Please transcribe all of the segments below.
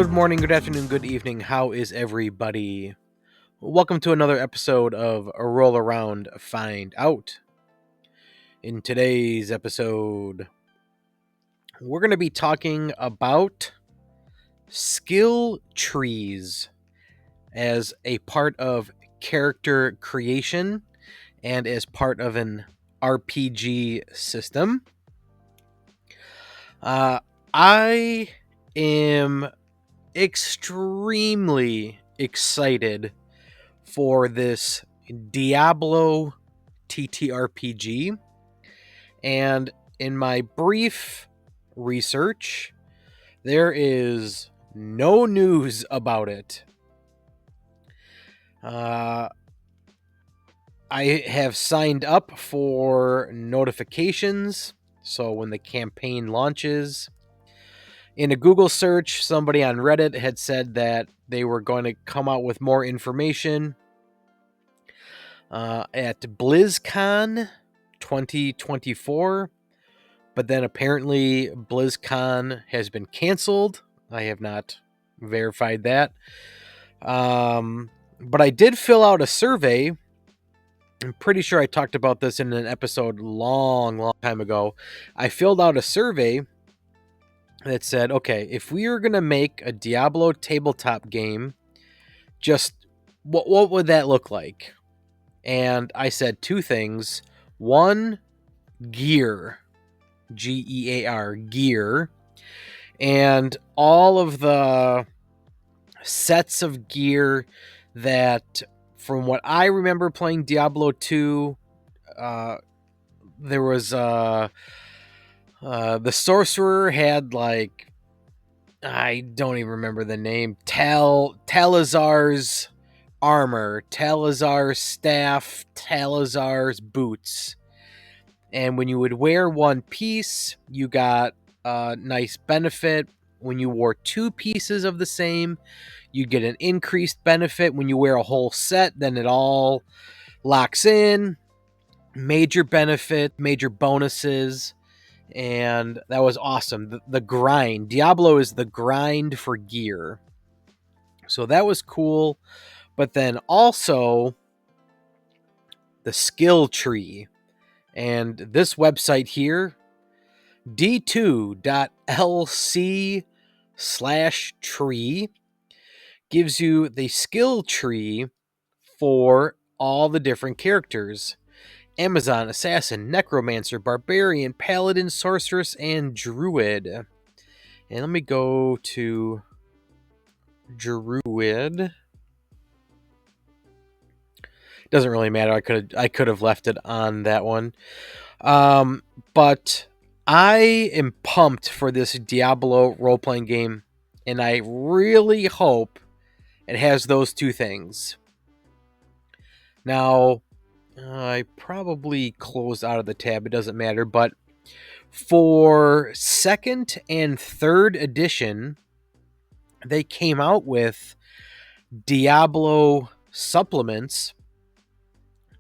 Good morning, good afternoon, good evening. How is everybody? Welcome to another episode of A Roll Around Find Out. In today's episode, we're going to be talking about skill trees as a part of character creation and as part of an RPG system. I am extremely excited for this Diablo TTRPG, and in my brief research, there is no news about it. I have signed up for notifications, so when the campaign launches, in a Google search, somebody on Reddit had said that they were going to come out with more information at BlizzCon 2024, but then apparently BlizzCon has been canceled. I have not verified that. But I did fill out a survey. I'm pretty sure I talked about this in an episode long time ago. I filled out a survey that said, okay, if we were going to make a Diablo tabletop game, just what would that look like? And I said two things. One, gear. Gear. Gear. And all of the sets of gear that, from what I remember playing Diablo 2, there was the sorcerer had, like, I don't even remember the name, Talazar's armor, Talazar's staff, Talazar's boots. And when you would wear one piece, you got a nice benefit. When you wore two pieces of the same, you get an increased benefit. When you wear a whole set, then it all locks in. Major benefit, major bonuses. And that was awesome. The grind. Diablo is the grind for gear. So that was cool. But then also the skill tree. And this website here, d2.lc/tree, gives you the skill tree for all the different characters. Amazon, Assassin, Necromancer, Barbarian, Paladin, Sorceress, and Druid. And let me go to Druid. Doesn't really matter. I could have left it on that one. But I am pumped for this Diablo role-playing game, and I really hope it has those two things. Now, I probably closed out of the tab. It doesn't matter. But for second and third edition, they came out with Diablo supplements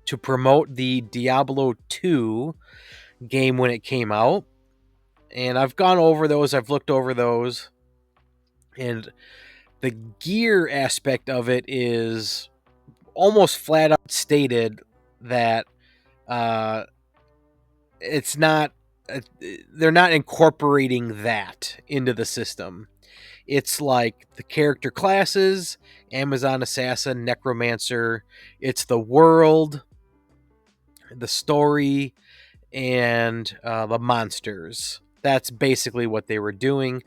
to promote the Diablo 2 game when it came out. And I've gone over those. I've looked over those. And the gear aspect of it is almost flat out stated that it's not, they're not incorporating that into the system. It's like the character classes, Amazon Assassin, Necromancer. It's the world, the story, and the monsters. That's basically what they were doing.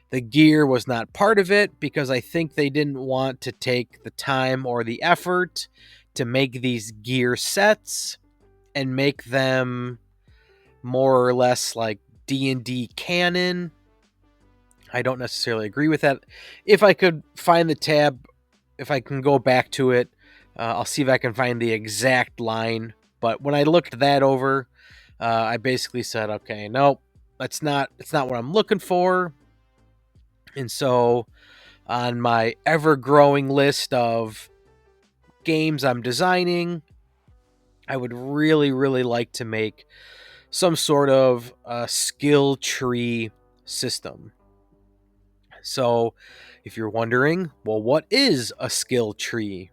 The gear was not part of it because I think they didn't want to take the time or the effort to make these gear sets and make them more or less like D&D canon. I don't necessarily agree with that. If I could find the tab, if I can go back to it, I'll see if I can find the exact line. But when I looked that over, I basically said, okay, nope, it's not what I'm looking for. And so on my ever-growing list of games I'm designing, I would really, really like to make some sort of skill tree system. So if you're wondering, well, what is a skill tree?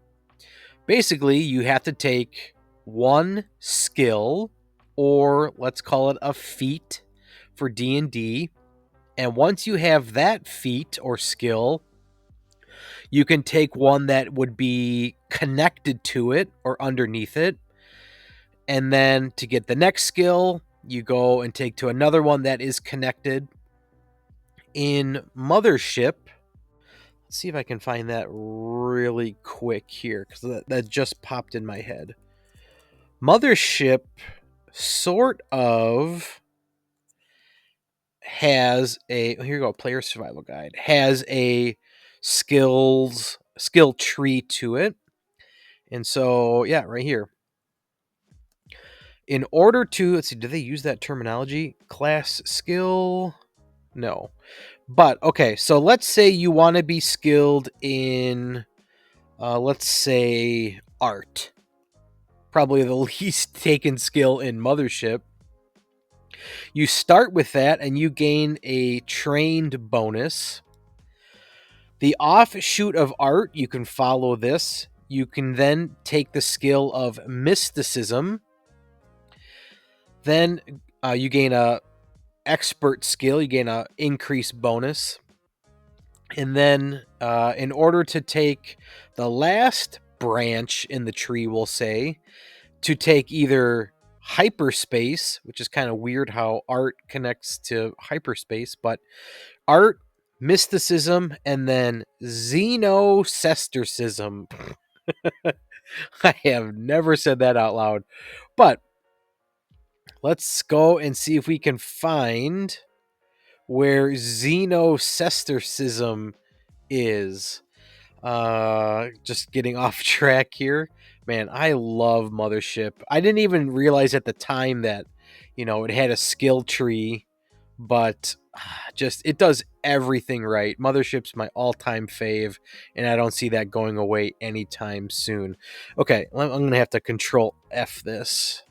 Basically, you have to take one skill, or let's call it a feat for D&D, and once you have that feat or skill, you can take one that would be connected to it or underneath it, and then to get the next skill, you go and take to another one that is connected. In Mothership, let's see if I can find that really quick here, because that just popped in my head. Mothership sort of has a, here you go, player survival guide, has a skill tree to it. And so, yeah, right here. In order to, let's see, do they use that terminology? Class skill? No. But, okay, so let's say you want to be skilled in, let's say, art. Probably the least taken skill in Mothership. You start with that and you gain a trained bonus. The offshoot of art, you can follow this. You can then take the skill of mysticism. Then you gain a expert skill. You gain a increased bonus. And then in order to take the last branch in the tree, we'll say, to take either hyperspace, which is kind of weird how art connects to hyperspace, but art, mysticism, and then xenocestericism. I have never said that out loud, but let's go and see if we can find where xenocestericism is. Just getting off track here. Man, I love Mothership. I didn't even realize at the time that, it had a skill tree, but just it does everything right. Mothership's my all-time fave, and I don't see that going away anytime soon. Okay, I'm going to have to Control F this.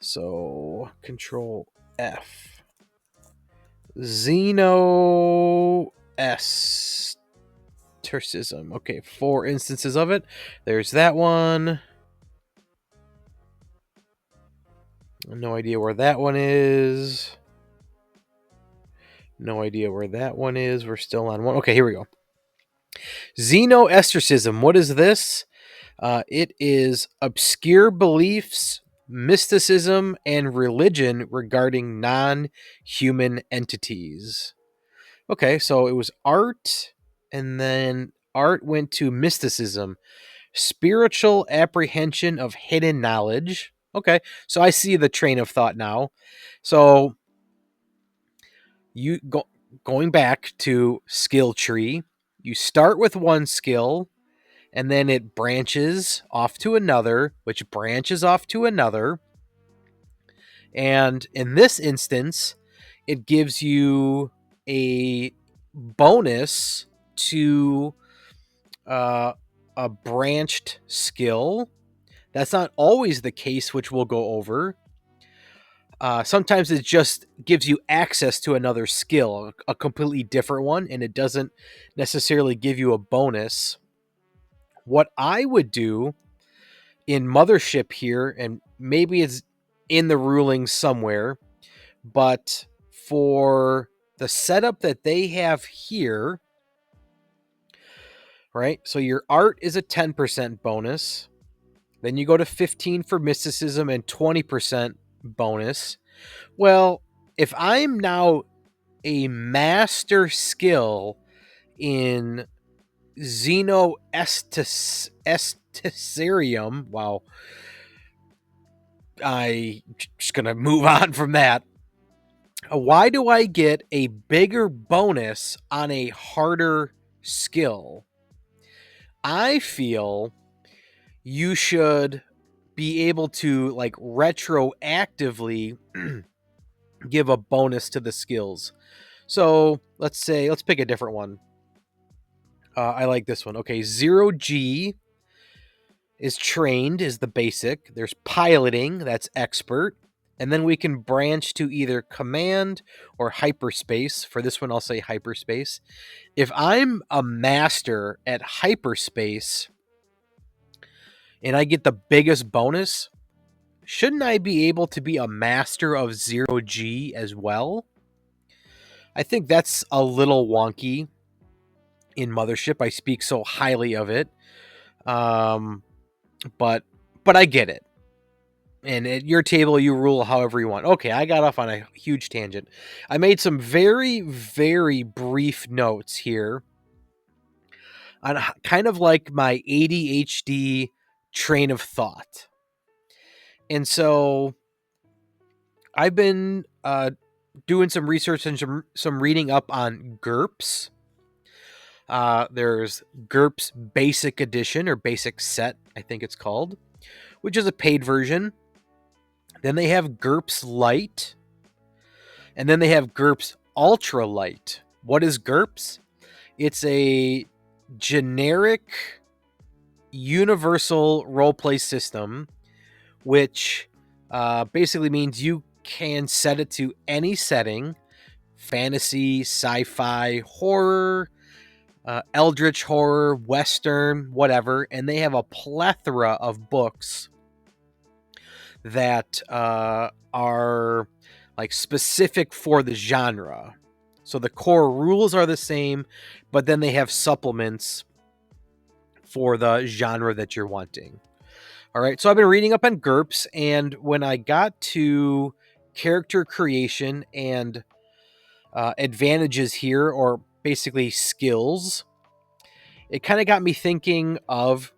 So, Control F. Xeno S. Tercism. Okay, 4 instances of it. There's that one. No idea where that one is. No idea where that one is. We're still on one. Okay, here we go. Xenoestericism. What is this? It is obscure beliefs, mysticism, and religion regarding non-human entities. Okay, so it was art, and then art went to mysticism. Spiritual apprehension of hidden knowledge. Okay, so I see the train of thought now. So going back to skill tree, you start with one skill, and then it branches off to another, which branches off to another. And in this instance, it gives you a bonus to a branched skill. That's not always the case, which we'll go over. Sometimes it just gives you access to another skill, a completely different one, and it doesn't necessarily give you a bonus. What I would do in Mothership here, and maybe it's in the ruling somewhere, but for the setup that they have here, right? So your art is a 10% bonus. Then you go to 15 for mysticism and 20% bonus. Well, if I'm now a master skill in Xenoesterium, wow, I'm just going to move on from that. Why do I get a bigger bonus on a harder skill? I feel you should be able to like retroactively give a bonus to the skills. So let's pick a different one. I like this one. Okay, 0G is trained, is the basic. There's piloting, that's expert. And then we can branch to either command or hyperspace. For this one, I'll say hyperspace. If I'm a master at hyperspace and I get the biggest bonus, shouldn't I be able to be a master of 0G as well? I think that's a little wonky in Mothership. I speak so highly of it. But I get it. And at your table, you rule however you want. Okay, I got off on a huge tangent. I made some very, very brief notes here on kind of like my ADHD train of thought. And so I've been doing some research and some reading up on GURPS. There's GURPS Basic Edition, or Basic Set, I think it's called, which is a paid version. Then they have GURPS Lite. And then they have GURPS Ultra Lite. What is GURPS? It's a generic universal roleplay system, which basically means you can set it to any setting: fantasy, sci-fi, horror, eldritch horror, western, whatever. And they have a plethora of books that are like specific for the genre. So the core rules are the same, but then they have supplements for the genre that you're wanting. All right, so I've been reading up on GURPS, and when I got to character creation and advantages here, or basically skills, it kind of got me thinking of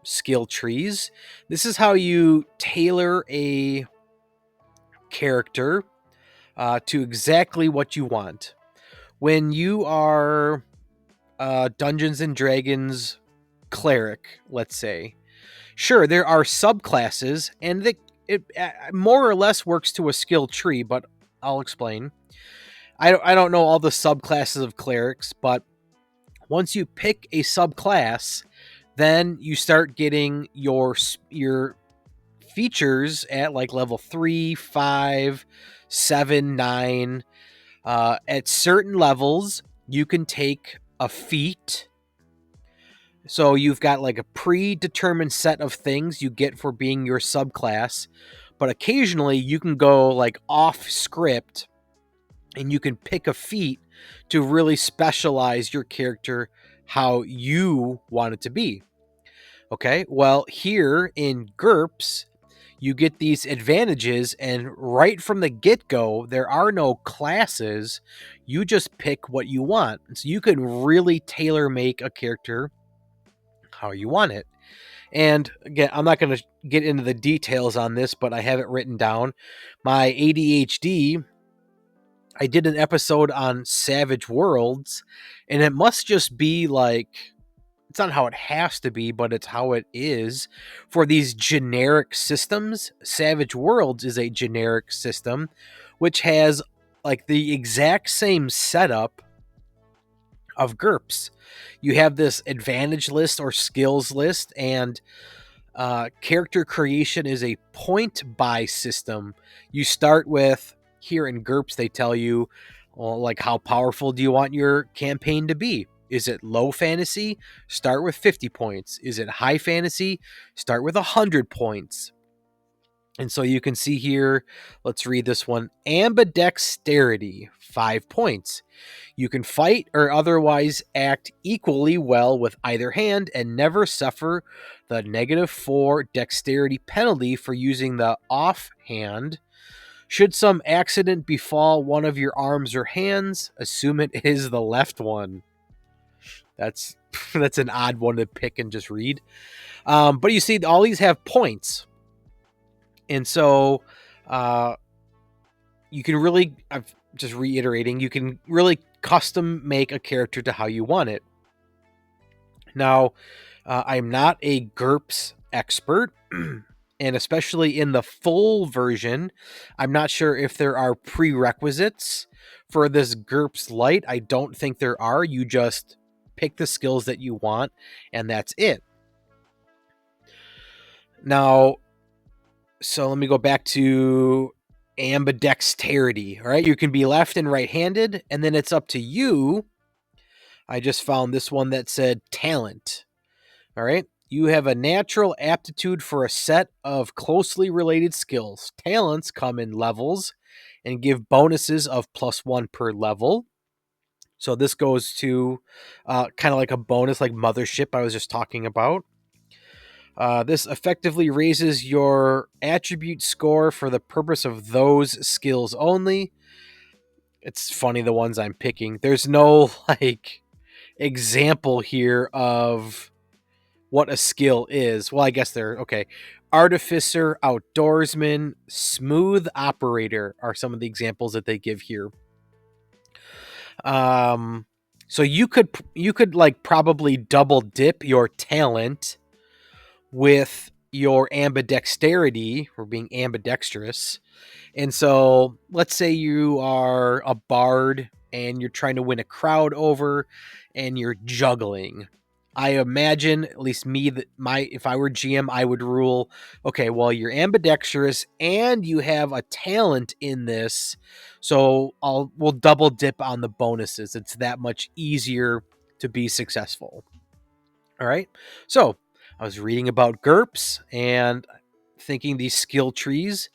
skill trees. This is how you tailor a character to exactly what you want. When you are Dungeons and Dragons cleric, let's say, sure, there are subclasses, and it more or less works to a skill tree, but I'll explain. I don't know all the subclasses of clerics, but once you pick a subclass, then you start getting your features at like level 3, 5, 7, 9. At certain levels, you can take a feat. So you've got like a predetermined set of things you get for being your subclass, but occasionally you can go like off script and you can pick a feat to really specialize your character how you want it to be. Okay, well, here in GURPS, you get these advantages, and right from the get-go, there are no classes. You just pick what you want. So you can really tailor make a character how you want it. And again, I'm not going to get into the details on this, but I have it written down. My ADHD, I did an episode on Savage Worlds, and it must just be like, it's not how it has to be, but it's how it is for these generic systems. Savage Worlds is a generic system which has like the exact same setup of GURPS. You have this advantage list or skills list, and character creation is a point buy system. You start with, here in GURPS, they tell you, well, like, how powerful do you want your campaign to be? Is it low fantasy? Start with 50 points. Is it high fantasy? Start with 100 points. And so you can see here, let's read this one. Ambidexterity, 5 points. You can fight or otherwise act equally well with either hand and never suffer the -4 dexterity penalty for using the offhand. Should some accident befall one of your arms or hands, assume it is the left one. That's an odd one to pick and just read. But you see, all these have points. And so you can really, I'm just reiterating, you can really custom make a character to how you want it. Now, I'm not a GURPS expert, and especially in the full version, I'm not sure if there are prerequisites for this GURPS Lite. I don't think there are. You just pick the skills that you want, and that's it. Now, so let me go back to ambidexterity. All right, you can be left and right-handed, and then it's up to you. I just found this one that said talent. All right, you have a natural aptitude for a set of closely related skills. Talents come in levels and give bonuses of +1 per level. So this goes to kind of like a bonus, like Mothership I was just talking about. This effectively raises your attribute score for the purpose of those skills only. It's funny, the ones I'm picking. There's no like example here of what a skill is. Well, I guess they're okay. Artificer, outdoorsman, smooth operator are some of the examples that they give here. So you could like probably double dip your talent with your ambidexterity or being ambidextrous. And so let's say you are a bard and you're trying to win a crowd over and you're juggling. I imagine, at least me, that if I were GM, I would rule, okay, well, you're ambidextrous and you have a talent in this, so we'll double dip on the bonuses. It's that much easier to be successful. All right. So I was reading about GURPS and thinking these skill trees,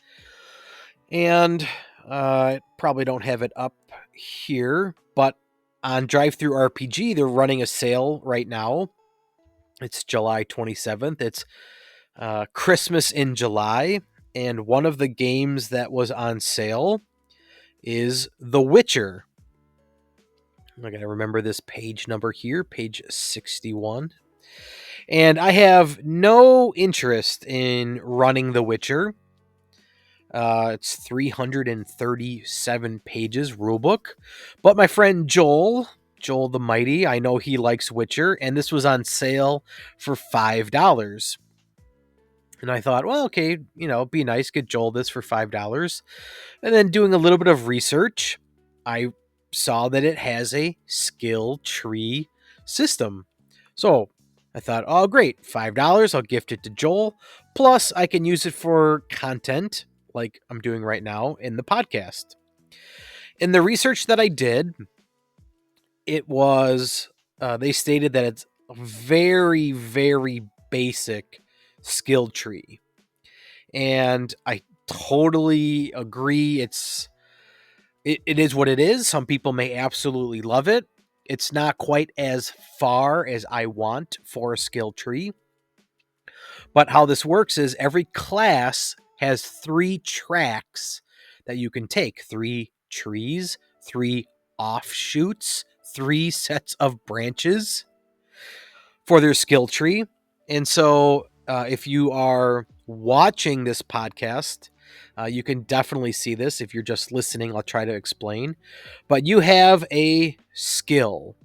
and I probably don't have it up here, but on TTRPGs, they're running a sale right now. It's July 27th. It's Christmas in July, and one of the games that was on sale is The Witcher. I gotta remember this page number here, page 61. And I have no interest in running The Witcher. It's 337 pages rulebook. But my friend Joel the Mighty, I know he likes Witcher, and this was on sale for $5. And I thought, well, okay, be nice, get Joel this for $5. And then doing a little bit of research, I saw that it has a skill tree system. So I thought, oh, great, $5, I'll gift it to Joel. Plus, I can use it for content like I'm doing right now in the podcast. In the research that I did, it was, they stated that it's a very, very basic skill tree. And I totally agree. It is what it is. Some people may absolutely love it. It's not quite as far as I want for a skill tree. But how this works is every class has 3 tracks that you can take. 3 trees, 3 offshoots, 3 sets of branches for their skill tree. And so if you are watching this podcast, you can definitely see this. If you're just listening, I'll try to explain. But you have a skill.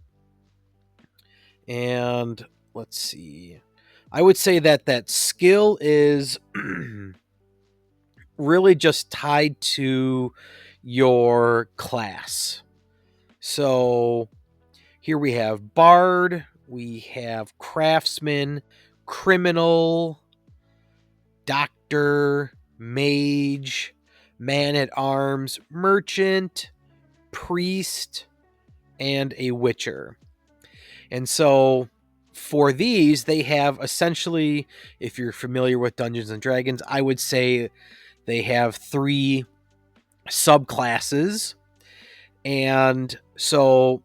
And let's see. I would say that skill is really just tied to your class. So here we have Bard, we have Craftsman, Criminal, Doctor, Mage, Man-at-Arms, Merchant, Priest, and a Witcher. And so for these, they have essentially, if you're familiar with Dungeons and Dragons, I would say they have 3 subclasses. And so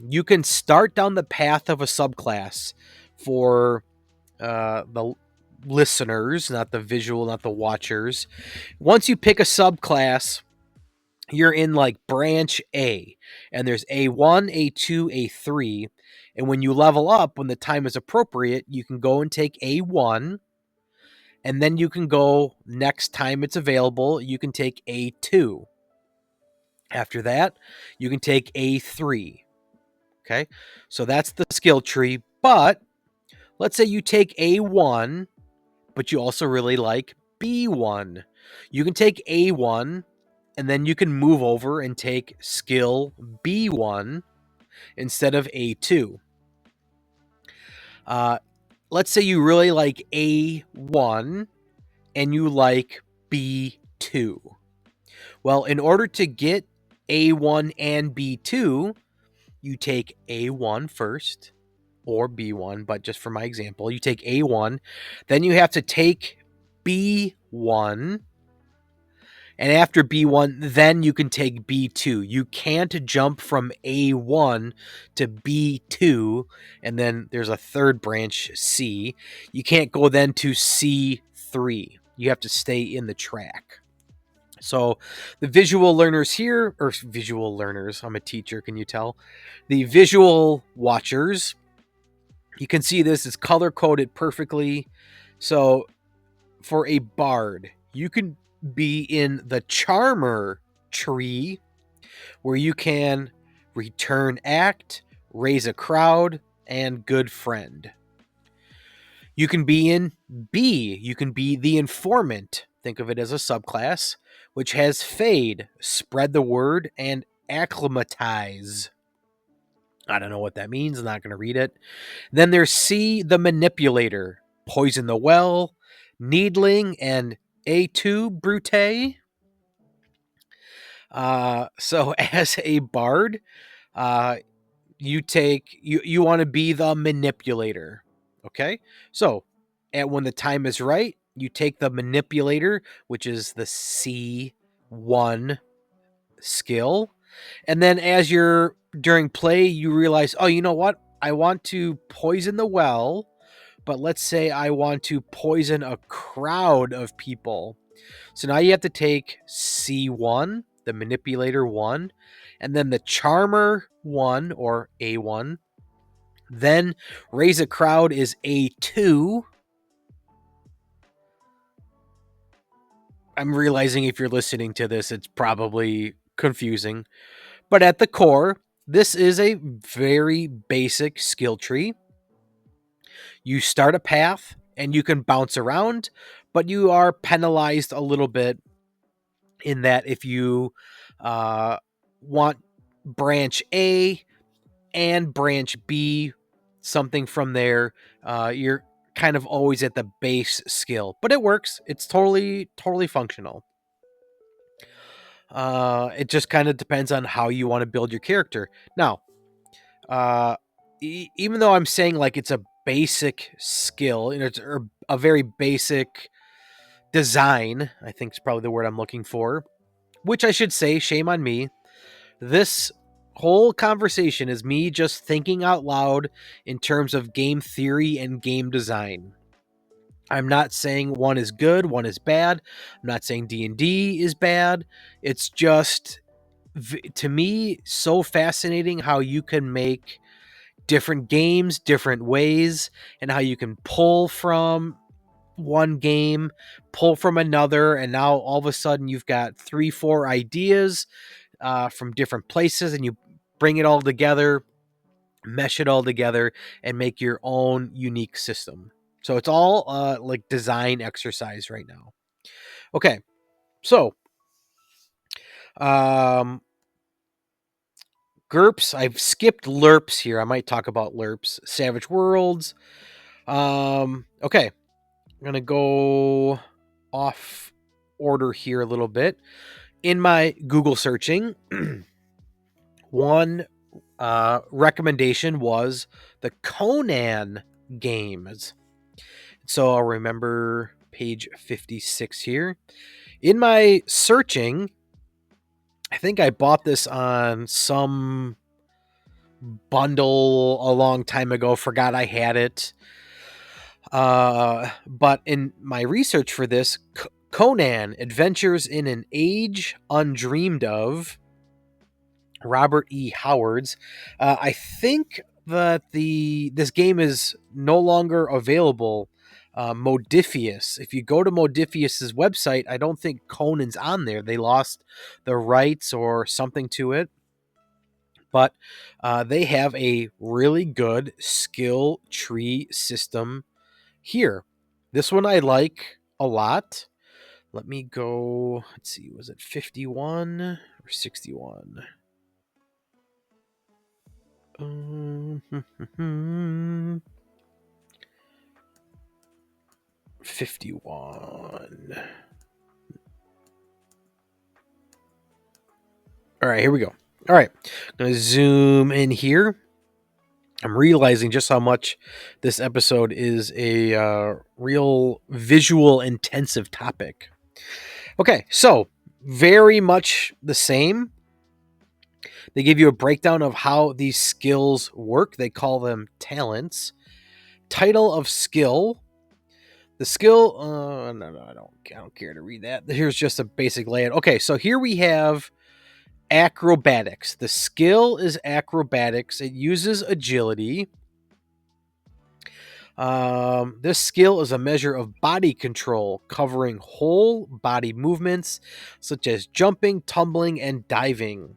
you can start down the path of a subclass for the listeners, not the visual, not the watchers. Once you pick a subclass, you're in like branch A, and there's A1, A2, A3. And when you level up, when the time is appropriate, you can go and take A1, and then you can go, next time it's available, you can take A2. After that, you can take A3. Okay, so that's the skill tree. But let's say you take A1, but you also really like B1. You can take A1, and then you can move over and take skill B1 instead of A2. Let's say you really like A1 and you like B2. Well, in order to get A1 and B2, you take A1 first, or B1, but just for my example, you take A1, then you have to take B1, and after B1, then you can take B2. You can't jump from A1 to B2, and then there's a third branch, C. You can't go then to C3. You have to stay in the track. So the visual learners here, or visual learners, I'm a teacher, can you tell? The visual watchers, you can see this is color coded perfectly. So for a bard, you can be in the charmer tree where you can return act, raise a crowd, and good friend. You can be in B. You can be the informant. Think of it as a subclass, which has fade, spread the word, and acclimatize. I don't know what that means. I'm not going to read it. Then there's C, the manipulator, poison the well, needling, and A2 brute. So as a bard, you want to be the manipulator. Okay, so and when the time is right, you take the manipulator, which is the C1 skill, and then as you're during play, you realize, oh, you know what? I want to poison the well, but let's say I want to poison a crowd of people. So now you have to take C1, the manipulator 1, and then the charmer 1 or A1. Then raise a crowd is A2. I'm realizing if you're listening to this, it's probably confusing. But at the core, this is a very basic skill tree. You start a path and you can bounce around, but you are penalized a little bit in that if you want branch A and branch B, something from there, you're kind of always at the base skill, but it works. It's totally functional. It just kind of depends on how you want to build your character. Now, even though I'm saying like it's a basic skill, it's a very basic design, I think is probably the word I'm looking for, which I should say, shame on me. This whole conversation is me just thinking out loud in terms of game theory and game design. I'm not saying one is good, one is bad. I'm not saying D&D is bad. It's just to me so fascinating how you can make different games different ways, and how you can pull from one game, pull from another, and now all of a sudden you've got 3-4 ideas from different places, and you bring it all together, mesh it all together, and make your own unique system. So it's all like design exercise right now. Okay, so GURPS. I've skipped LERPs here. I might talk about LERPs. Savage Worlds. Okay, I'm gonna go off order here a little bit. In my Google searching, one recommendation was the Conan games. So I'll remember page 56 here. In my searching, I think I bought this on some bundle a long time ago, forgot I had it. But in my research for this, Conan, Adventures in an Age Undreamed of, Robert E. Howard's. I think that this game is no longer available. Modifius. If you go to Modifius's website, I don't think Conan's on there. They lost the rights or something to it. But they have a really good skill tree system here. This one I like a lot. Let me go. Let's see. Was it 51 or 61? 51. All right, here we go. All right, I'm going to zoom in here. I'm realizing just how much this episode is a real visual intensive topic. Okay, so very much the same. They give you a breakdown of how these skills work. They call them talents. Title of skill. The skill. No, I don't care to read that. Here's just a basic layout. Okay, so here we have acrobatics. The skill is acrobatics. It uses agility. This skill is a measure of body control, covering whole body movements such as jumping, tumbling, and diving.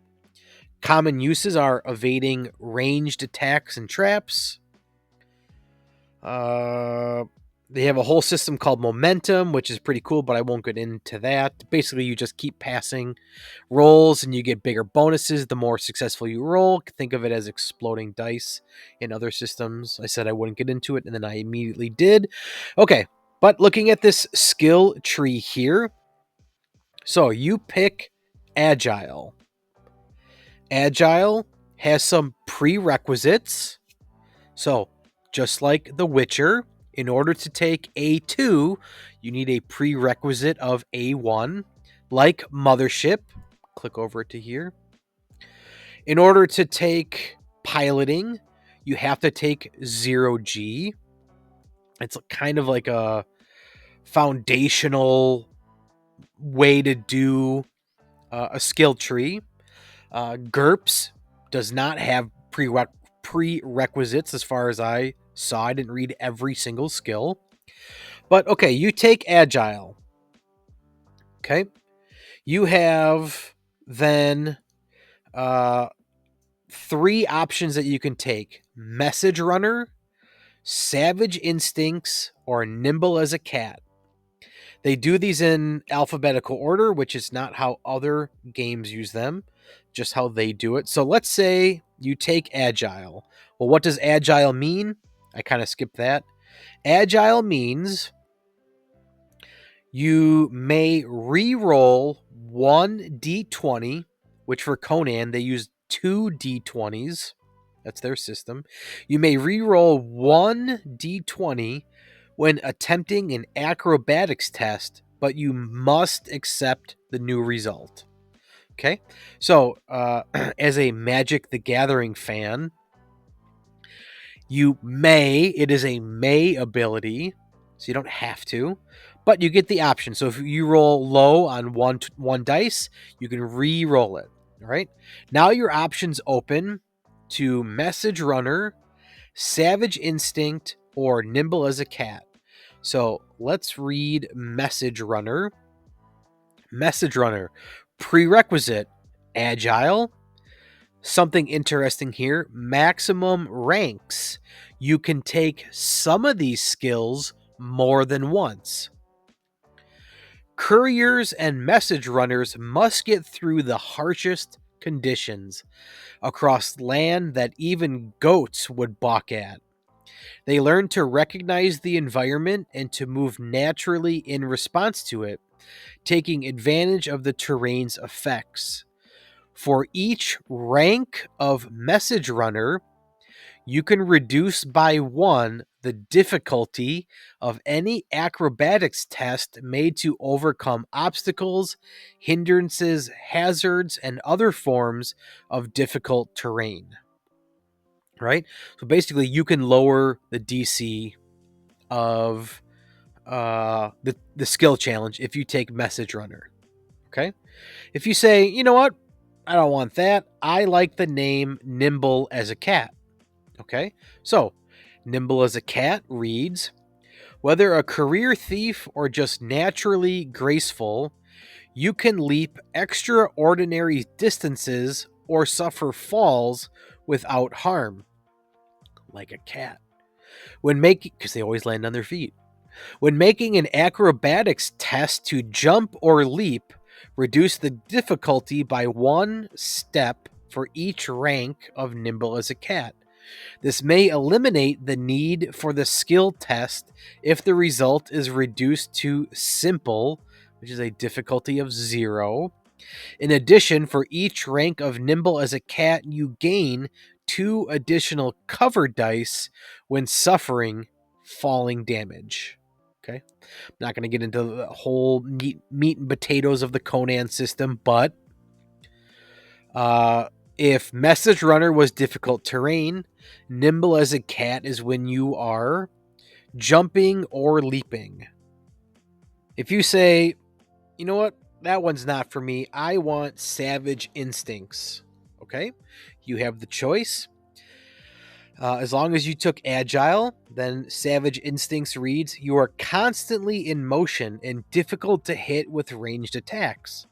Common uses are evading ranged attacks and traps. They have a whole system called momentum, which is pretty cool, but I won't get into that. Basically, you just keep passing rolls and you get bigger bonuses the more successful you roll. Think of it as exploding dice in other systems. I said I wouldn't get into it, and then I immediately did. Okay, but looking at this skill tree here, so you pick Agile. Agile has some prerequisites. So, just like The Witcher, in order to take A2, you need a prerequisite of A1. Like Mothership, click over to here. In order to take piloting, you have to take 0G. It's kind of like a foundational way to do a skill tree. GURPS does not have prerequisites as far as I saw. I didn't read every single skill. But okay, you take Agile. Okay. You have then three options that you can take: Message Runner, Savage Instincts, or Nimble as a Cat. They do these in alphabetical order, which is not how other games use them, just how they do it. So let's say you take Agile. Well, what does Agile mean? I kind of skipped that. Agile means you may re-roll one d20, which for Conan, they use two d20s. That's their system. You may re-roll one d20 when attempting an acrobatics test, but you must accept the new result. Okay? So, as a Magic the Gathering fan, it is a may ability, so you don't have to, but you get the option. So if you roll low on one dice, you can re-roll it. All right? Now your options open to Message Runner, Savage Instinct, or Nimble as a Cat. So let's read Message Runner. Message Runner, prerequisite, Agile. Something interesting here, maximum ranks. You can take some of these skills more than once. Couriers and message runners must get through the harshest conditions across land that even goats would balk at. They learn to recognize the environment and to move naturally in response to it, taking advantage of the terrain's effects. For each rank of message runner, you can reduce by 1 the difficulty of any acrobatics test made to overcome obstacles, hindrances, hazards, and other forms of difficult terrain. Right? So basically, you can lower the DC of the skill challenge if you take Message Runner. Okay? If you say, you know what? I don't want that. I like the name Nimble as a Cat. Okay? So, Nimble as a Cat reads, whether a career thief or just naturally graceful, you can leap extraordinary distances or suffer falls without harm. Like a cat. Because they always land on their feet. When making an acrobatics test to jump or leap, reduce the difficulty by 1 step for each rank of Nimble as a Cat. This may eliminate the need for the skill test if the result is reduced to simple, which is a difficulty of 0. In addition, for each rank of nimble as a cat, you gain 2 additional cover dice when suffering falling damage. Okay. I'm not going to get into the whole meat and potatoes of the Conan system, but if Message Runner was difficult terrain, nimble as a cat is when you are jumping or leaping. If you say, you know what, that one's not for me, I want Savage Instincts. Okay, you have the choice. As long as you took Agile, then Savage Instincts reads, you are constantly in motion and difficult to hit with ranged attacks.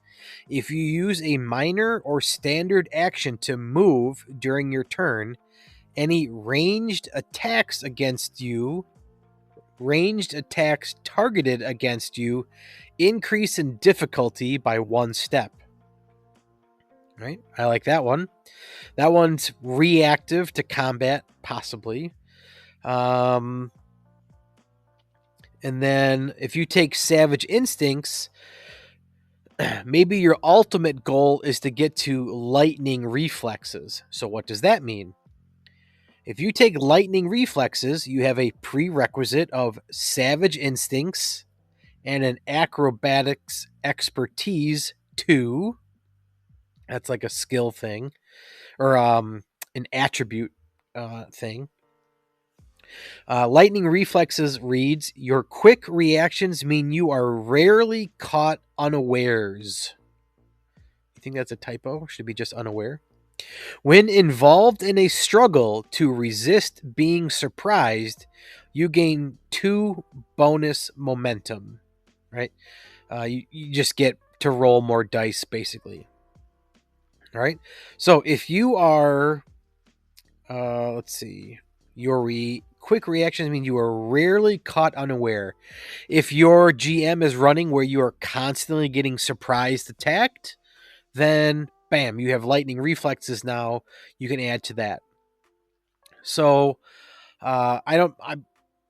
If you use a minor or standard action to move during your turn, any ranged attacks targeted against you increase in difficulty by 1 step. Right? I like that one. That one's reactive to combat, possibly. And then if you take Savage Instincts, maybe your ultimate goal is to get to lightning reflexes. So what does that mean? If you take lightning reflexes, you have a prerequisite of Savage Instincts and an acrobatics expertise 2. That's like a skill thing, or an attribute thing. Lightning reflexes reads, your quick reactions mean you are rarely caught unawares. You think that's a typo? Should be just unaware. When involved in a struggle to resist being surprised, you gain 2 bonus momentum, right? You just get to roll more dice, basically. All right. So if you are, let's see, your quick reactions mean you are rarely caught unaware. If your GM is running where you are constantly getting surprised attacked, then bam, you have lightning reflexes now. You can add to that. So I'm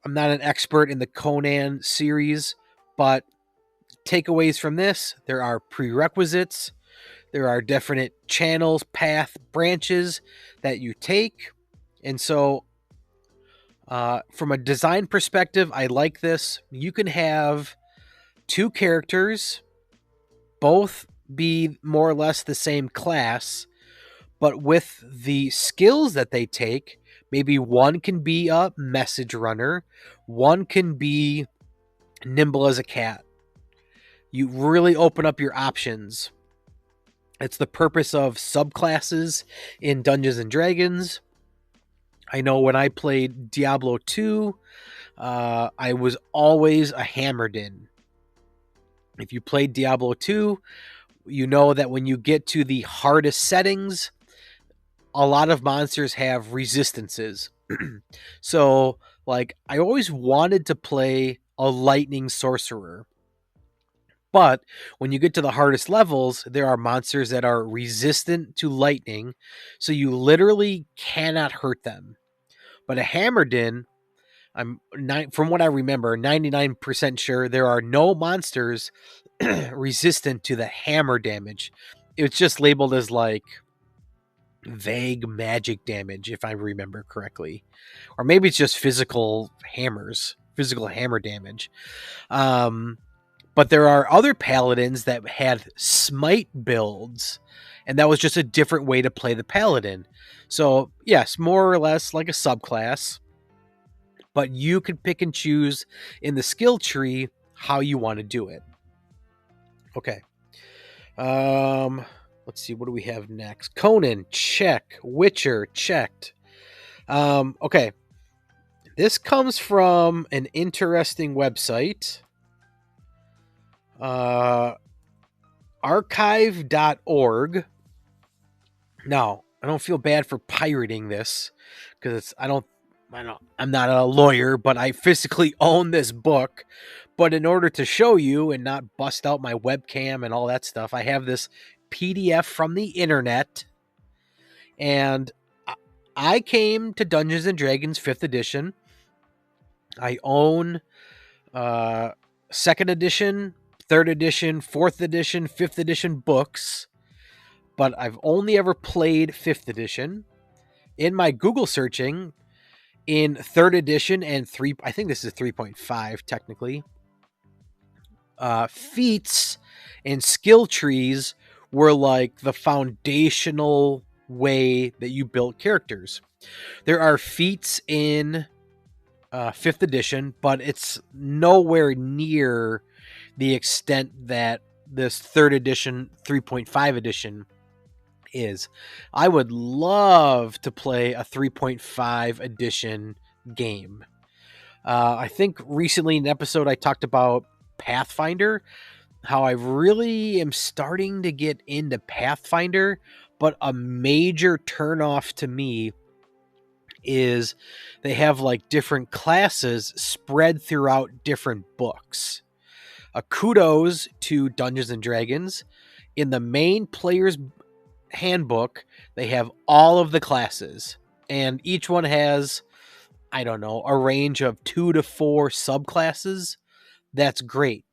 not an expert in the Conan series, but takeaways from this, there are prerequisites. There are definite channels, path, branches that you take. And so from a design perspective, I like this. You can have 2 characters, both be more or less the same class, but with the skills that they take, maybe one can be a message runner, one can be nimble as a cat. You really open up your options. It's the purpose of subclasses in Dungeons and Dragons. I know when I played Diablo 2, I was always a Hammerdin. If you played Diablo 2, you know that when you get to the hardest settings, a lot of monsters have resistances. So, like, I always wanted to play a lightning sorcerer. But when you get to the hardest levels, there are monsters that are resistant to lightning, so you literally cannot hurt them. But a Hammerdin, from what I remember, 99% sure there are no monsters resistant to the hammer damage. It's just labeled as like vague magic damage, if I remember correctly. Or maybe it's just physical hammer damage. But there are other paladins that had smite builds, and that was just a different way to play the paladin. So, yes, more or less like a subclass, but you can pick and choose in the skill tree how you want to do it. Okay. Let's see, what do we have next? Conan, check. Witcher, checked. Okay. This comes from an interesting website. Archive.org. Now, I don't feel bad for pirating this because I'm not a lawyer, but I physically own this book. But in order to show you and not bust out my webcam and all that stuff, I have this PDF from the internet. And I came to Dungeons and Dragons 5th edition. I own 2nd edition, 3rd edition, 4th edition, 5th edition books, but I've only ever played 5th edition. In my Google searching, in 3rd edition and I think this is 3.5 technically, feats and skill trees were like the foundational way that you built characters. There are feats in 5th edition, but it's nowhere near the extent that this 3rd edition, 3.5 edition is. I would love to play a 3.5 edition game. I think recently in an episode I talked about Pathfinder, how I really am starting to get into Pathfinder, but a major turnoff to me is they have like different classes spread throughout different books. Kudos to Dungeons and Dragons. In the main player's handbook, they have all of the classes, and each one has, I don't know, a range of 2 to 4 subclasses. That's great.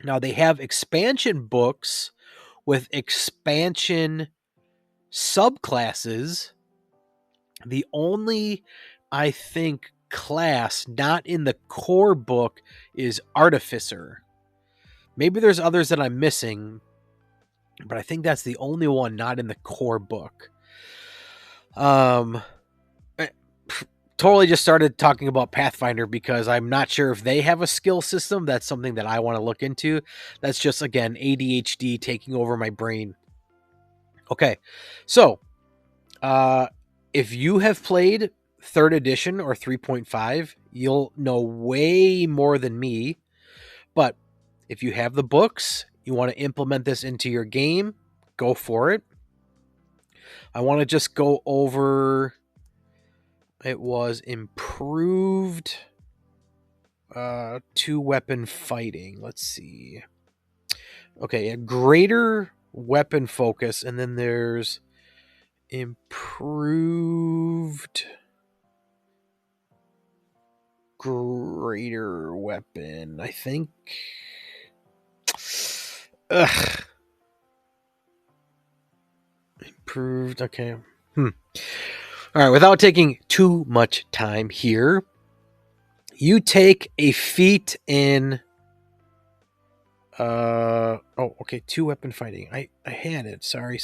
Now they have expansion books with expansion subclasses. The only, I think, class not in the core book is Artificer. Maybe there's others that I'm missing, but I think that's the only one not in the core book. Totally just started talking about Pathfinder because I'm not sure if they have a skill system. That's something that I want to look into. That's just, again, ADHD taking over my brain. Okay, so if you have played 3rd edition or 3.5, you'll know way more than me. But if you have the books, you want to implement this into your game, go for it. I want to just go over, it was improved 2-weapon fighting. Let's see. Okay, a greater weapon focus, and then there's improved greater weapon, I think. Improved, okay. All right, without taking too much time here, you take a feat in 2-weapon fighting. I had it. Sorry.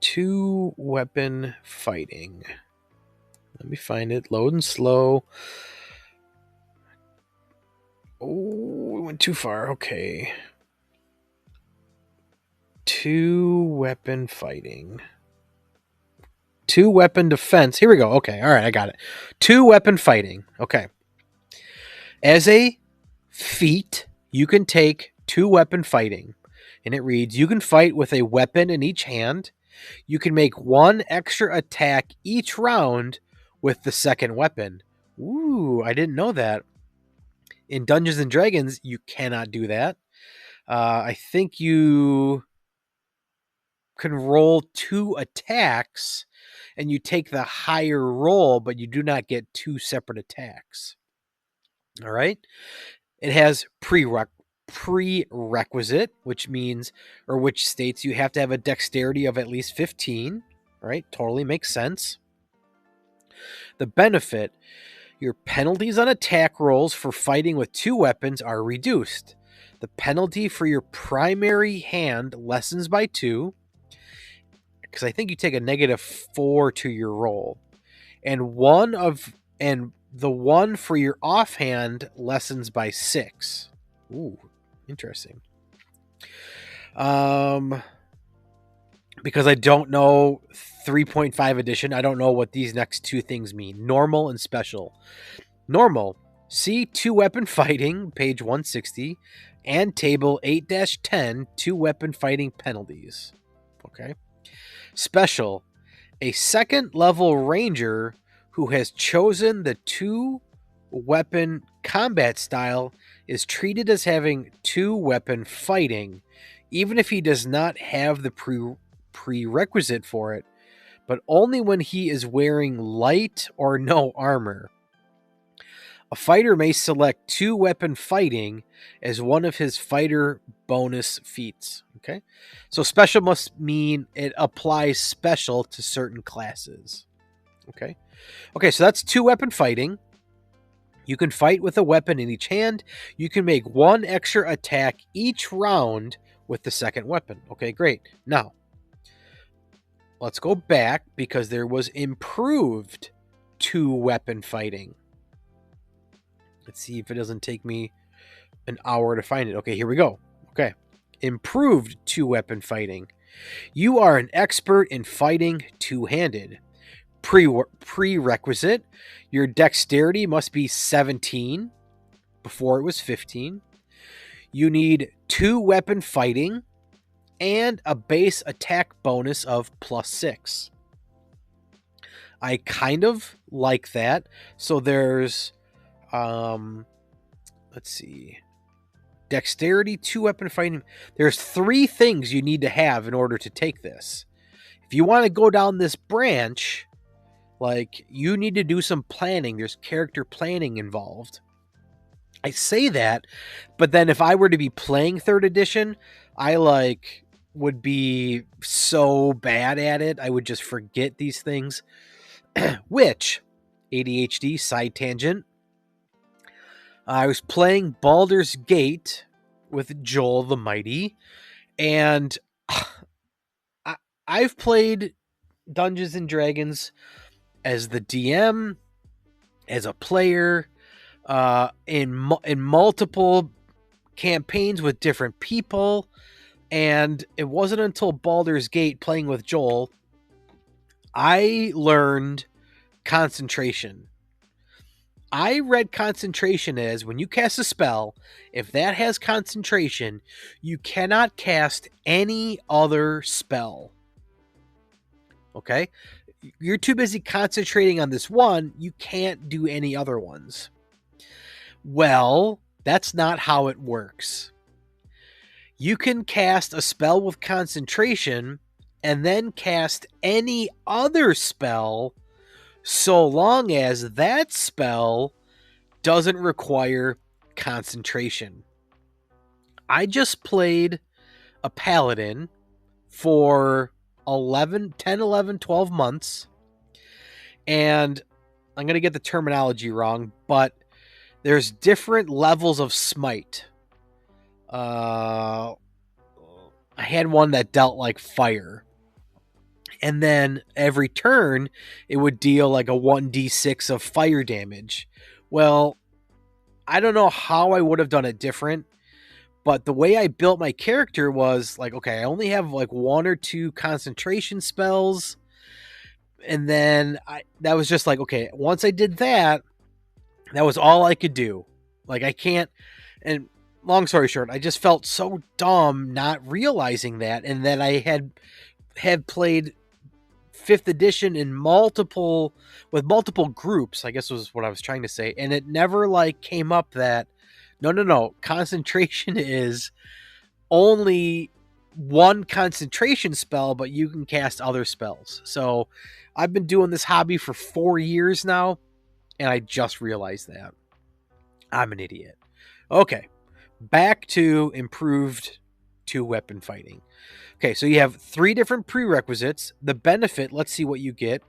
2-weapon fighting. Let me find it. Loading slow. Oh, we went too far. Okay. 2-weapon fighting. 2-weapon defense. Here we go. Okay. All right. I got it. 2-weapon fighting. Okay. As a feat, you can take 2-weapon fighting. And it reads, you can fight with a weapon in each hand. You can make 1 extra attack each round with the second weapon. Ooh, I didn't know that. In Dungeons and Dragons, you cannot do that. I think you can roll 2 attacks and you take the higher roll, but you do not get 2 separate attacks. All right. It has prerequisite, which states you have to have a dexterity of at least 15. Right? Totally makes sense. The benefit, your penalties on attack rolls for fighting with 2 weapons are reduced. The penalty for your primary hand lessens by 2, because I think you take a -4 to your roll, and the one for your offhand lessens by 6. Ooh, interesting. Because I don't know 3.5 edition, I don't know what these next 2 things mean. Normal and special. Normal, see 2-weapon fighting, page 160, and table 8-10, 2-weapon fighting penalties. Okay. Special, a 2nd level ranger who has chosen the 2-weapon combat style is treated as having 2-weapon fighting, even if he does not have the prerequisite for it, but only when he is wearing light or no armor. A fighter may select 2-weapon fighting as one of his fighter bonus feats. Okay. So special must mean it applies special to certain classes. Okay. Okay, so that's 2-weapon fighting. You can fight with a weapon in each hand. You can make 1 extra attack each round with the second weapon. Okay, great. Now, let's go back because there was improved 2-weapon fighting. Let's see if it doesn't take me an hour to find it. Okay, here we go. Okay. Improved 2-weapon fighting. You are an expert in fighting two-handed. Prerequisite. Your dexterity must be 17. Before it was 15. You need 2-weapon fighting and a base attack bonus of +6. I kind of like that. So there's, let's see, dexterity, 2-weapon fighting. There's 3 things you need to have in order to take this. If you want to go down this branch, like, you need to do some planning. There's character planning involved. I say that, but then if I were to be playing 3rd edition, I would be so bad at it. I would just forget these things. Which, ADHD, side tangent. I was playing Baldur's Gate with Joel the Mighty, and I've played Dungeons and Dragons as the DM, as a player, in multiple campaigns with different people, and it wasn't until Baldur's Gate playing with Joel I learned concentration. I read concentration as when you cast a spell, if that has concentration, you cannot cast any other spell. Okay? You're too busy concentrating on this one, you can't do any other ones. Well, that's not how it works. You can cast a spell with concentration and then cast any other spell so long as that spell doesn't require concentration. I just played a paladin for 10, 11, 12 months, and I'm going to get the terminology wrong, but there's different levels of smite. I had one that dealt like fire. And then every turn, it would deal like a 1d6 of fire damage. Well, I don't know how I would have done it different, but the way I built my character was like, okay, I only have like 1 or 2 concentration spells. And then that was just like, okay, once I did that, that was all I could do. Like, I can't, and long story short, I just felt so dumb not realizing that. And then I had played 5th edition in multiple groups, I guess was what I was trying to say. And it never like came up that no, concentration is only 1 concentration spell, but you can cast other spells. So I've been doing this hobby for 4 years now, and I just realized that. I'm an idiot. Okay, back to improved 2-weapon fighting. Okay, so you have 3 different prerequisites. The benefit, let's see what you get.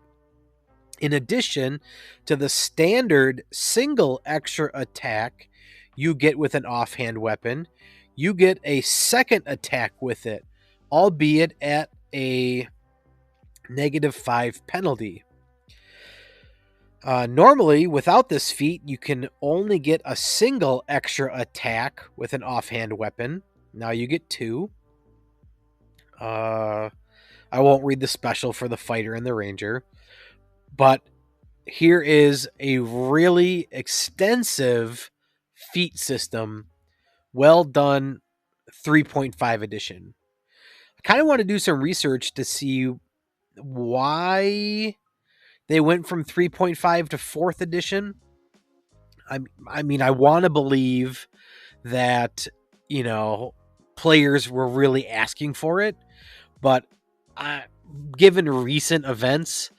In addition to the standard single extra attack you get with an offhand weapon, you get a second attack with it, albeit at a -5 penalty. Normally, without this feat, you can only get a single extra attack with an offhand weapon. Now you get 2. I won't read the special for the fighter and the ranger, but here is a really extensive feat system. Well done, 3.5 edition. I kind of want to do some research to see why they went from 3.5 to 4th edition. I mean, I want to believe that, players were really asking for it, but given recent events,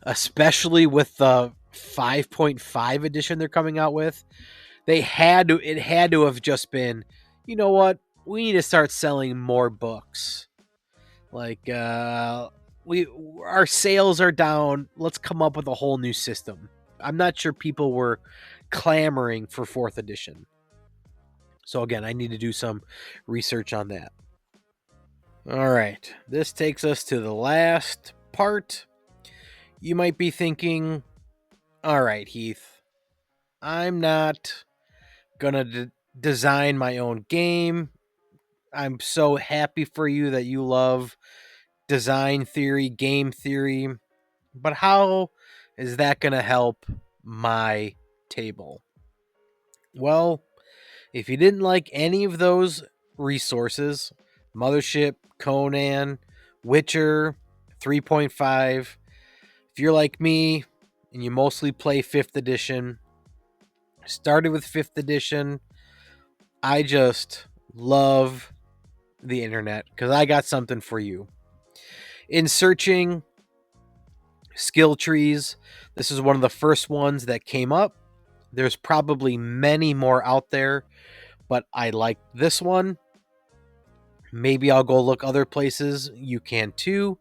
especially with the 5.5 edition they're coming out with. It had to have just been, you know what? We need to start selling more books. Like our sales are down. Let's come up with a whole new system. I'm not sure people were clamoring for 4th edition. So again, I need to do some research on that. All right. This takes us to the last part. You might be thinking, all right, Heath, I'm not going to design my own game. I'm so happy for you that you love design theory, game theory, but how is that going to help my table? Well, if you didn't like any of those resources, Mothership, Conan, Witcher, 3.5, if you're like me and you mostly play 5th edition, started with 5th edition, I just love the internet because I got something for you. In searching skill trees, this is one of the first ones that came up. There's probably many more out there, but I like this one. Maybe I'll go look other places. You can too.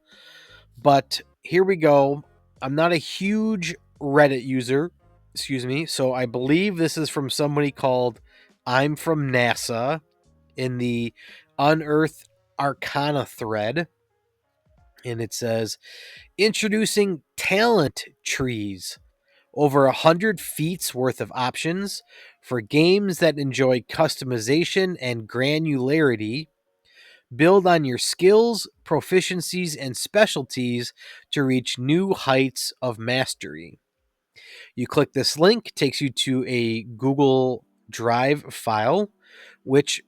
But here we go. I'm not a huge Reddit user, so I believe this is from somebody called I'm from NASA in the Unearthed Arcana thread. And it says, introducing talent trees. Over 100 feats worth of options for games that enjoy customization and granularity. Build on your skills, proficiencies, and specialties to reach new heights of mastery. You click this link, takes you to a Google Drive file, which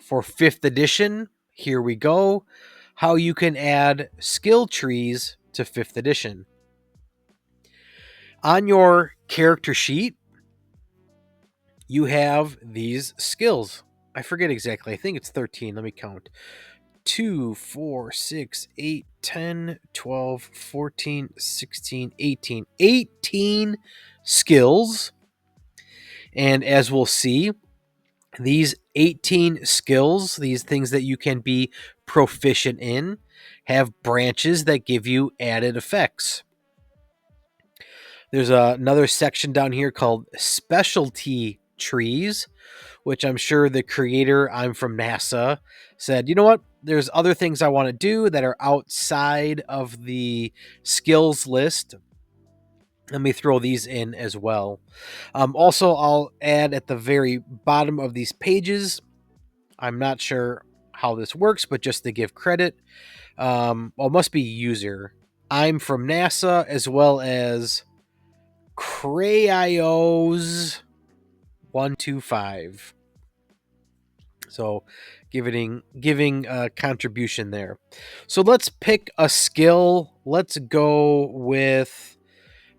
for 5th edition, here we go, how you can add skill trees to 5th edition. On your character sheet, you have these skills. I forget exactly. I think it's 13. Let me count. 2, 4, 6, 8, 10, 12, 14, 16, 18. 18 skills. And as we'll see, these 18 skills, these things that you can be proficient in, have branches that give you added effects. There's another section down here called specialty trees, which I'm sure the creator, I'm from NASA, said, you know what? There's other things I want to do that are outside of the skills list. Let me throw these in as well. Also, I'll add at the very bottom of these pages, I'm not sure how this works, but just to give credit, well, it must be user. I'm from NASA, as well as Crayos 125. So giving a contribution there. So let's pick a skill. Let's go with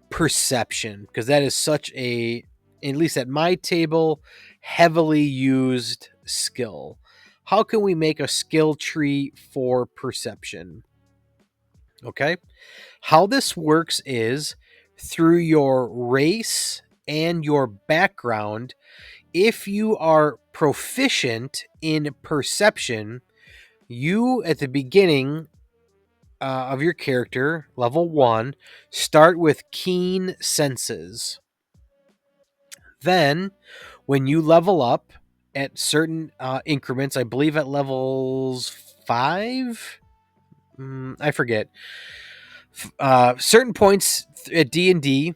perception, because that is such a, at least at my table, heavily used skill. How can we make a skill tree for perception? Okay. How this works is through your race and your background. If you are proficient in perception, you at the beginning of your character, level 1, start with keen senses. Then, when you level up at certain increments, I believe at levels 5, I forget, certain points at D&D,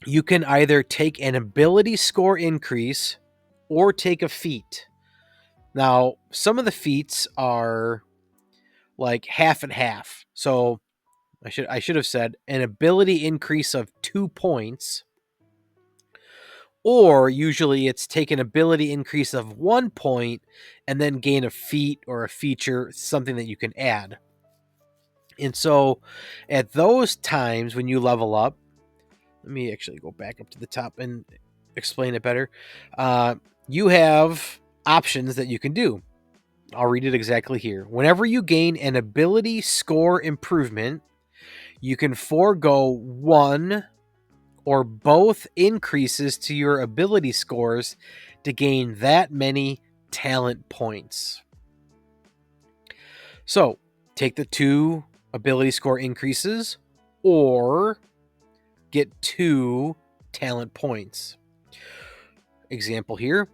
you can either take an ability score increase or take a feat. Now, some of the feats are like half and half. So I should have said an ability increase of 2 points, or usually it's take an ability increase of 1 point and then gain a feat or a feature, something that you can add. And so at those times when you level up, let me actually go back up to the top and explain it better. You have options that you can do. I'll read it exactly here. Whenever you gain an ability score improvement, you can forego 1 or both increases to your ability scores to gain that many talent points. So, take the 2 ability score increases or get 2 talent points. Example here.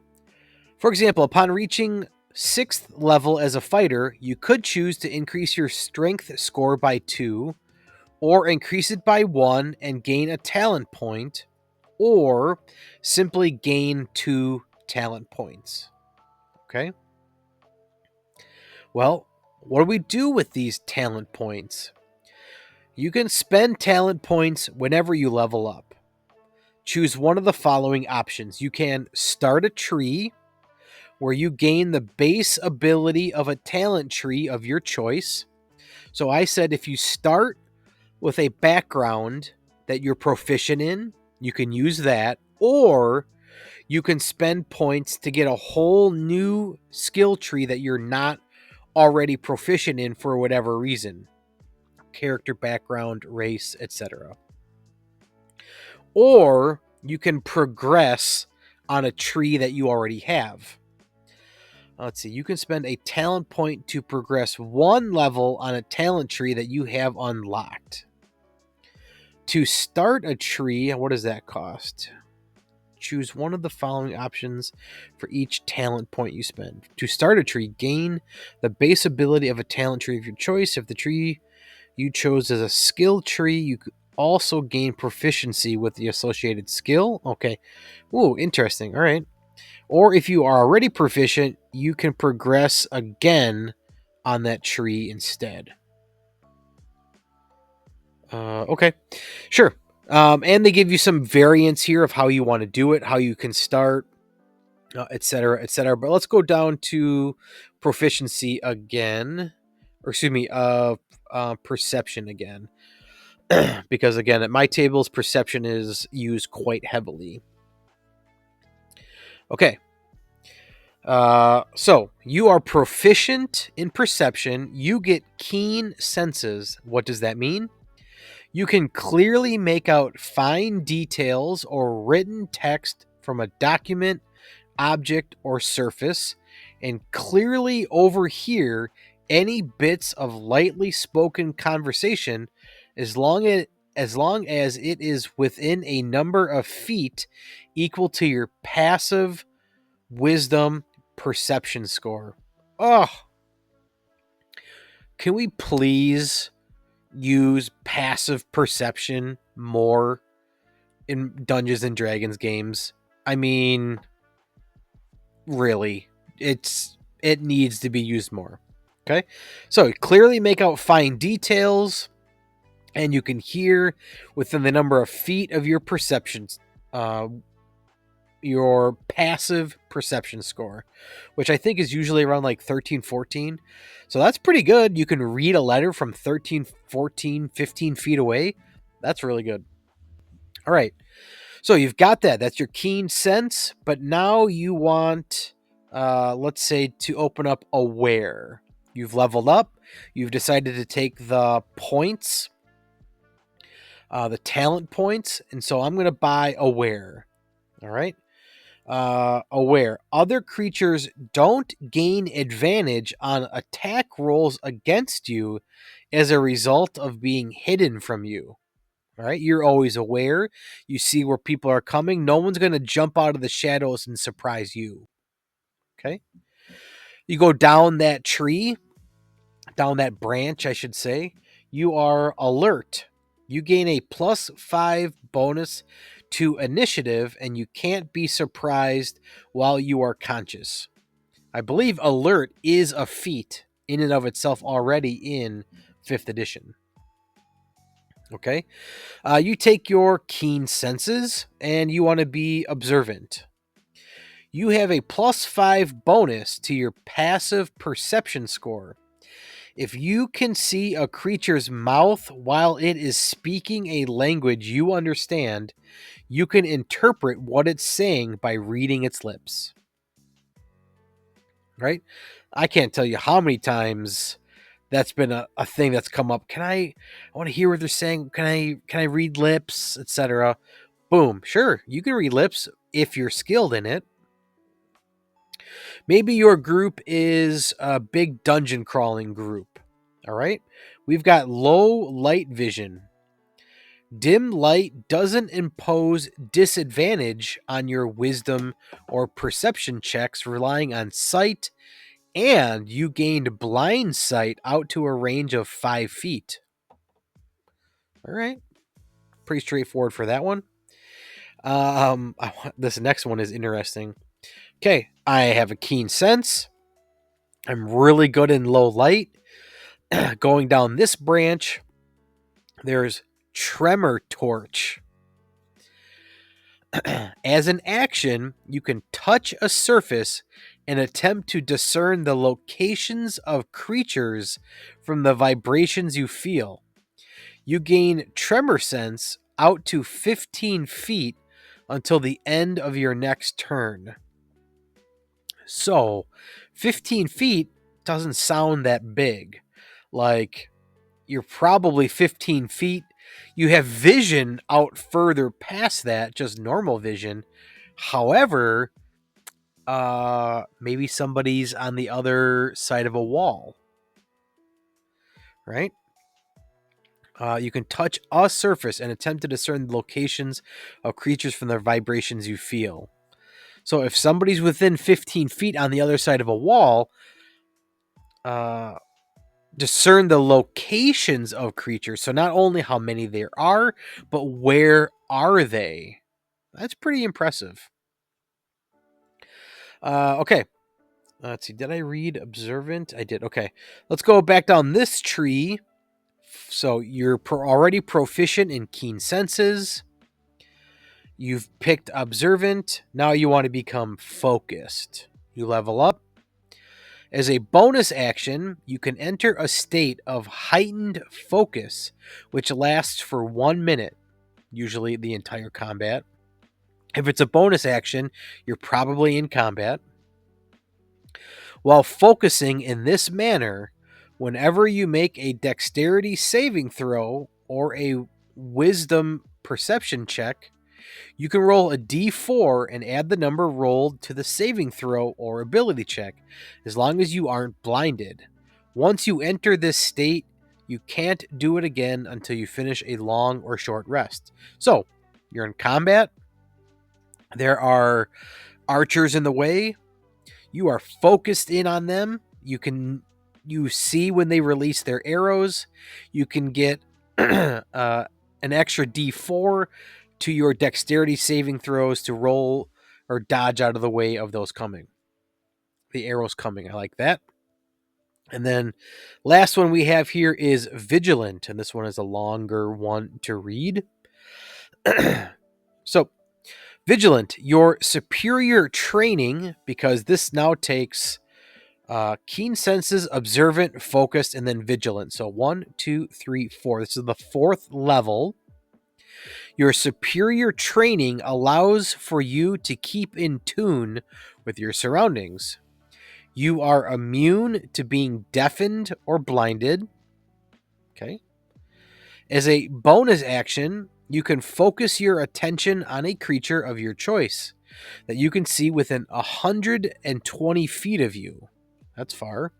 For example, upon reaching 6th level as a fighter, you could choose to increase your strength score by 2, or increase it by 1 and gain a talent point, or simply gain 2 talent points. Okay? Well, what do we do with these talent points? You can spend talent points whenever you level up. Choose one of the following options. You can start a tree, where you gain the base ability of a talent tree of your choice. So I said if you start with a background that you're proficient in, you can use that, or you can spend points to get a whole new skill tree that you're not already proficient in for whatever reason. Character background, race, etc. Or you can progress on a tree that you already have. Let's see, you can spend a talent point to progress 1 level on a talent tree that you have unlocked. To start a tree, what does that cost? Choose one of the following options for each talent point you spend. To start a tree, gain the base ability of a talent tree of your choice. If the tree you chose is a skill tree, you could also gain proficiency with the associated skill. Okay. Ooh, interesting. All right. Or if you are already proficient, you can progress again on that tree instead. Okay, sure. And they give you some variants here of how you want to do it, how you can start, etc., etc. But let's go down to proficiency again, or excuse me, perception again, because again, at my tables, perception is used quite heavily. Okay. So you are proficient in perception. You get keen senses. What does that mean? You can clearly make out fine details or written text from a document, object, or surface, and clearly overhear any bits of lightly spoken conversation as long as it is within a number of feet equal to your passive wisdom perception score. Oh, can we please use passive perception more in Dungeons and Dragons games? I mean, really, it needs to be used more. Okay, so clearly make out fine details, and you can hear within the number of feet of your perceptions, your passive perception score, which I think is usually around like 13, 14. So that's pretty good. You can read a letter from 13, 14, 15 feet away. That's really good. All right. So you've got that. That's your keen sense. But now you want, let's say, to open up aware. You've leveled up. You've decided to take the points, the talent points. And so I'm going to buy aware. All right. Aware. Other creatures don't gain advantage on attack rolls against you as a result of being hidden from you. All right, you're always aware. You see where people are coming. No one's going to jump out of the shadows and surprise you. Okay. You go down that tree, down that branch, I should say. You are alert. You gain a +5 bonus to initiative, and you can't be surprised while you are conscious. I believe alert is a feat in and of itself already in 5th edition. Okay. You take your keen senses and you want to be observant. You have a +5 bonus to your passive perception score. If you can see a creature's mouth while it is speaking a language you understand, you can interpret what it's saying by reading its lips. Right? I can't tell you how many times that's been a thing that's come up. I want to hear what they're saying. Can I read lips, etc.? Boom. Sure, you can read lips if you're skilled in it. Maybe your group is a big dungeon crawling group. All right. We've got low light vision. Dim light doesn't impose disadvantage on your wisdom or perception checks relying on sight, and you gained blind sight out to a range of 5 feet. All right. Pretty straightforward for that one. This next one is interesting. Okay, I have a keen sense. I'm really good in low light. Going down this branch, there's Tremor Torch. As an action, you can touch a surface and attempt to discern the locations of creatures from the vibrations you feel. You gain Tremor Sense out to 15 feet until the end of your next turn. So, 15 feet doesn't sound that big. Like, you're probably 15 feet. You have vision out further past that, just normal vision. However, maybe somebody's on the other side of a wall, right? You can touch a surface and attempt to discern the locations of creatures from the vibrations you feel. So if somebody's within 15 feet on the other side of a wall, discern the locations of creatures. So not only how many there are, but where are they? That's pretty impressive. Okay. Let's see. Did I read Observant? I did. Okay. Let's go back down this tree. So you're already proficient in keen senses. You've picked Observant. Now you want to become focused. You level up. As a bonus action, you can enter a state of heightened focus, which lasts for 1 minute, usually the entire combat. If it's a bonus action, you're probably in combat. While focusing in this manner, whenever you make a dexterity saving throw or a wisdom perception check, you can roll a d4 and add the number rolled to the saving throw or ability check, as long as you aren't blinded. Once you enter this state, you can't do it again until you finish a long or short rest. So, you're in combat. There are archers in the way. You are focused in on them. You see when they release their arrows. You can get an extra d4 to your dexterity saving throws to roll or dodge out of the way of those coming. The arrows coming. I like that. And then last one we have here is Vigilant, and this one is a longer one to read. So, Vigilant, your superior training, because this now takes keen senses, observant, focused, and then vigilant. So 1, 2, 3, 4. This is the 4th level. Your superior training allows for you to keep in tune with your surroundings. You are immune to being deafened or blinded. Okay. As a bonus action, you can focus your attention on a creature of your choice that you can see within 120 feet of you. That's far.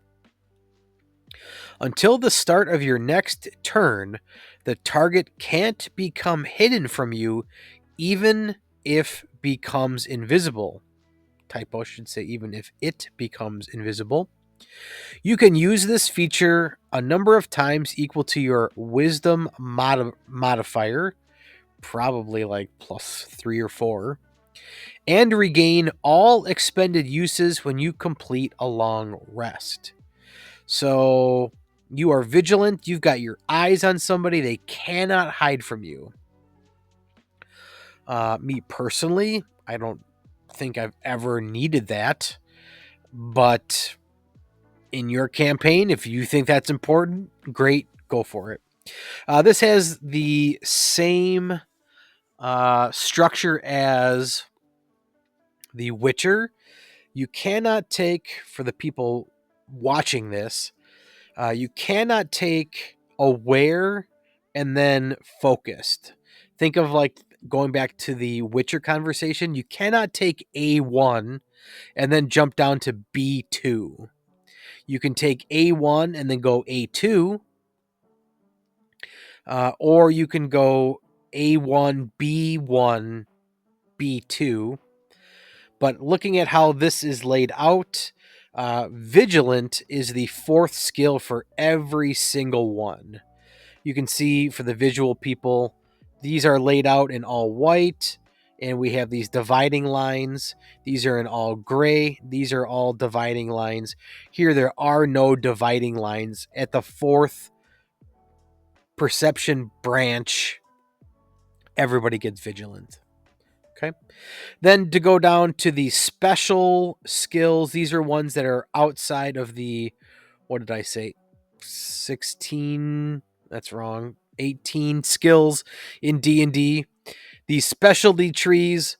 Until the start of your next turn, the target can't become hidden from you, even if becomes invisible. Typo should say even if it becomes invisible. You can use this feature a number of times equal to your wisdom modifier, probably like +3 or 4, and regain all expended uses when you complete a long rest. So you are vigilant. You've got your eyes on somebody. They cannot hide from you. Me personally, I don't think I've ever needed that. But in your campaign, if you think that's important, great, go for it. This has the same structure as The Witcher. You cannot take, for the people watching this, you cannot take aware and then focused. Think of like going back to the Witcher conversation, you cannot take A1 and then jump down to B2. You can take A1 and then go A2, or you can go A1, B1, B2. But looking at how this is laid out, Vigilant is the 4th skill for every single one. You can see for the visual people, these are laid out in all white, and we have these dividing lines. These are in all gray. These are all dividing lines. Here, there are no dividing lines. At the 4th perception branch, everybody gets Vigilant. Okay. Then to go down to the special skills, these are ones that are outside of the, what did I say? 16, that's wrong. 18 skills in D&D. These specialty trees,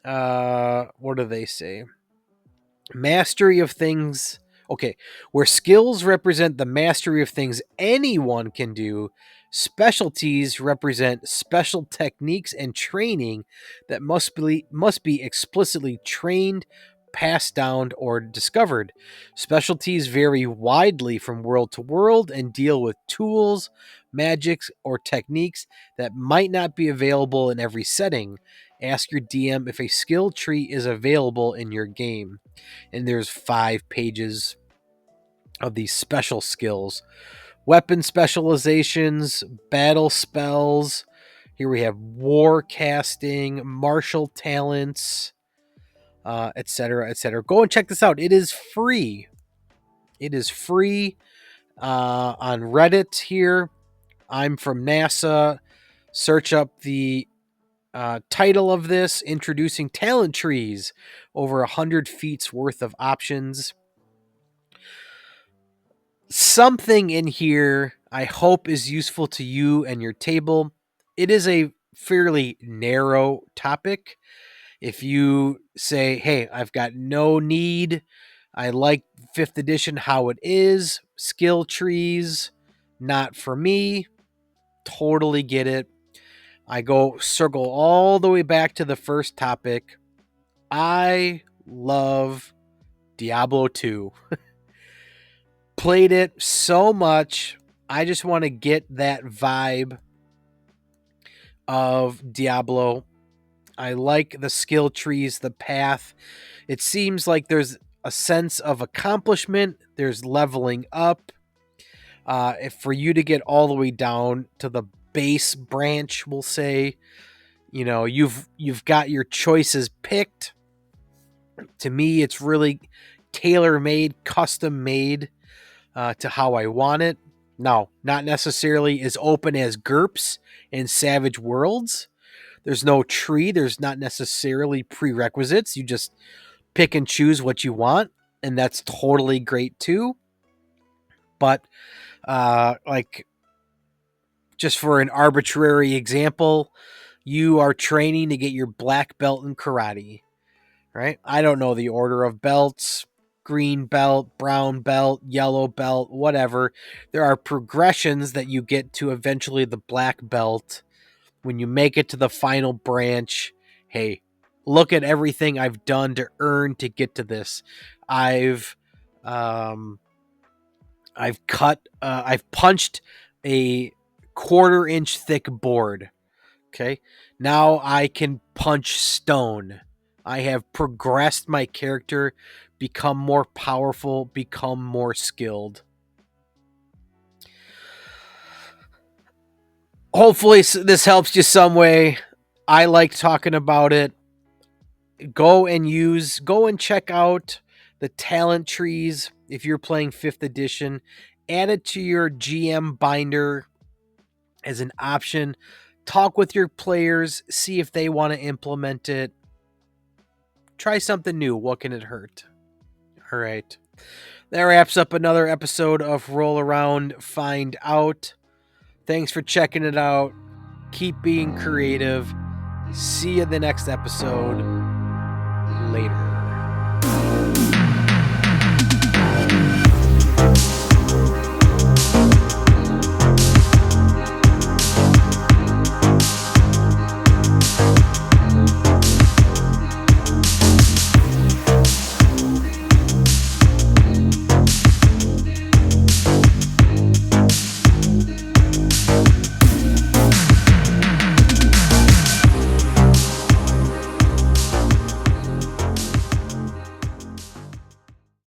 what do they say? Mastery of things. Okay, where skills represent the mastery of things anyone can do, specialties represent special techniques and training that must be explicitly trained, passed down, or discovered. Specialties vary widely from world to world and deal with tools, magics, or techniques that might not be available in every setting. Ask your DM if a skill tree is available in your game. And there's 5 pages of these special skills. Weapon specializations, battle spells. Here we have war casting, martial talents, etc., etc. Go and check this out. It is free. It is free on Reddit here. I'm from NASA. Search up the title of this, Introducing Talent Trees. Over 100 feet's worth of options. Something in here I hope is useful to you and your table. It is a fairly narrow topic. If you say, hey, I've got no need, I like 5th edition how it is, skill trees, not for me, totally get it. I go circle all the way back to the first topic. I love Diablo 2. Played it so much. I just want to get that vibe of Diablo. I like the skill trees, the path. It seems like there's a sense of accomplishment. There's leveling up. If for you to get all the way down to the base branch, we'll say, you've got your choices picked. To me, it's really tailor-made, custom-made to how I want it. Now, not necessarily as open as GURPS and Savage Worlds. There's no tree. There's not necessarily prerequisites. You just pick and choose what you want, and that's totally great too. But just for an arbitrary example, you are training to get your black belt in karate, right? I don't know the order of belts. Green belt, brown belt, yellow belt, whatever. There are progressions that you get to eventually the black belt. When you make it to the final branch, hey, look at everything I've done to earn to get to this. I've punched a 1/4 inch thick board. Okay. Now I can punch stone. I have progressed my character, become more powerful, become more skilled. Hopefully this helps you some way. I like talking about it. Go and check out the talent trees if you're playing 5th edition. Add it to your GM binder as an option. Talk with your players, see if they want to implement it. Try something new. What can it hurt? All right. That wraps up another episode of Roll Around, Find Out. Thanks for checking it out. Keep being creative. See you in the next episode. Later.